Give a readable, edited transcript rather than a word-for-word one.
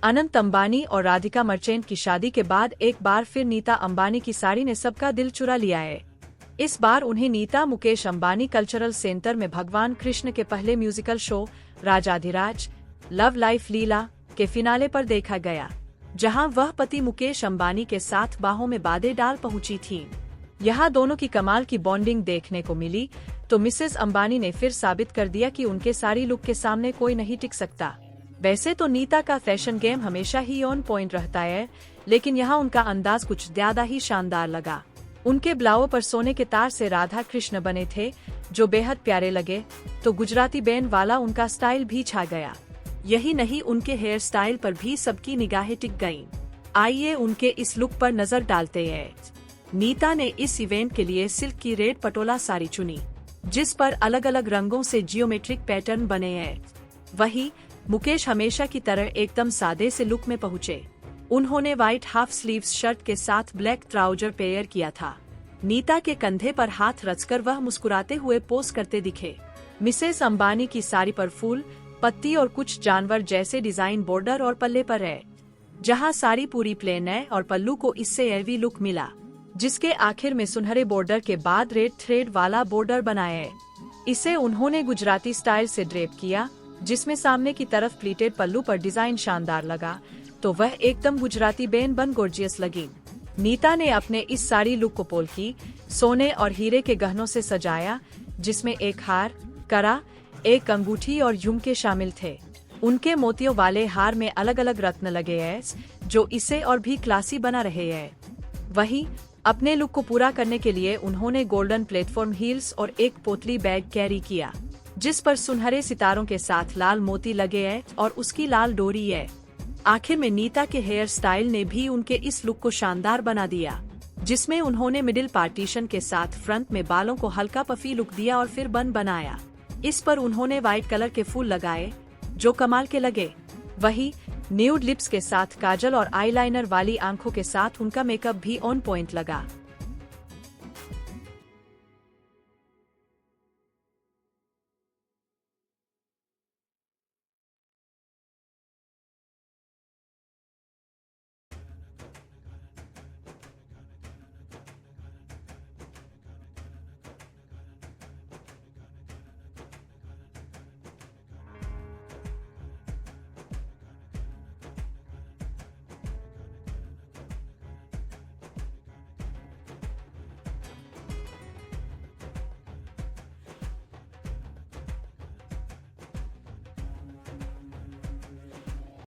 अनंत अंबानी और राधिका मर्चेंट की शादी के बाद एक बार फिर नीता अंबानी की साड़ी ने सबका दिल चुरा लिया है। इस बार उन्हें नीता मुकेश अंबानी कल्चरल सेंटर में भगवान कृष्ण के पहले म्यूजिकल शो राजाधिराज लव लाइफ लीला के फिनाले पर देखा गया, जहां वह पति मुकेश अंबानी के साथ बाहों में बांधे डाल पहुंची थीं। यहाँ दोनों की कमाल की बॉन्डिंग देखने को मिली तो मिसेस अंबानी ने फिर साबित कर दिया कि उनके साड़ी लुक के सामने कोई नहीं टिक सकता। वैसे तो नीता का फैशन गेम हमेशा ही ऑन पॉइंट रहता है, लेकिन यहाँ उनका अंदाज कुछ ज्यादा ही शानदार लगा। उनके ब्लाउज पर सोने के तार से राधा कृष्ण बने थे जो बेहद प्यारे लगे, तो गुजराती बैंड वाला उनका स्टाइल भी छा गया। यही नहीं, उनके हेयर स्टाइल पर भी सबकी निगाहें टिक गईं। आइए उनके इस लुक पर नजर डालते हैं। नीता ने इस इवेंट के लिए सिल्क की रेड पटोला साड़ी चुनी, जिस पर अलग अलग रंगों से जियोमेट्रिक पैटर्न बने हैं। वहीं मुकेश हमेशा की तरह एकदम सादे से लुक में पहुंचे। उन्होंने व्हाइट हाफ स्लीव्स शर्ट के साथ ब्लैक ट्राउजर पेयर किया था। नीता के कंधे पर हाथ रखकर वह मुस्कुराते हुए पोज करते दिखे। मिसेस अंबानी की साड़ी पर फूल, पत्ती और कुछ जानवर जैसे डिजाइन बॉर्डर और पल्ले पर है, जहां साड़ी पूरी प्लेन है और पल्लू को इससे हेवी लुक मिला, जिसके आखिर में सुनहरे बॉर्डर के बाद रेड थ्रेड वाला बॉर्डर बनाया है। इसे उन्होंने गुजराती स्टाइल से ड्रेप किया, जिसमें सामने की तरफ प्लीटेड पल्लू पर डिजाइन शानदार लगा, तो वह एकदम गुजराती बेन बन गॉर्जियस लगी। नीता ने अपने इस साड़ी लुक को पोल्की, सोने और हीरे के गहनों से सजाया, जिसमें एक हार, कड़ा, एक अंगूठी और झुमके शामिल थे। उनके मोतियों वाले हार में अलग अलग रत्न लगे हैं, जो इसे और भी क्लासी बना रहे हैं। वहीं अपने लुक को पूरा करने के लिए उन्होंने गोल्डन प्लेटफॉर्म हील्स और एक पोतली बैग कैरी किया, जिस पर सुनहरे सितारों के साथ लाल मोती लगे हैं और उसकी लाल डोरी है। आखिर में नीता के हेयर स्टाइल ने भी उनके इस लुक को शानदार बना दिया, जिसमें उन्होंने मिडिल पार्टीशन के साथ फ्रंट में बालों को हल्का पफी लुक दिया और फिर बन बनाया। इस पर उन्होंने व्हाइट कलर के फूल लगाए, जो कमाल के लगे। वहीं न्यूड लिप्स के साथ काजल और आईलाइनर वाली आंखों के साथ उनका मेकअप भी ऑन पॉइंट लगा।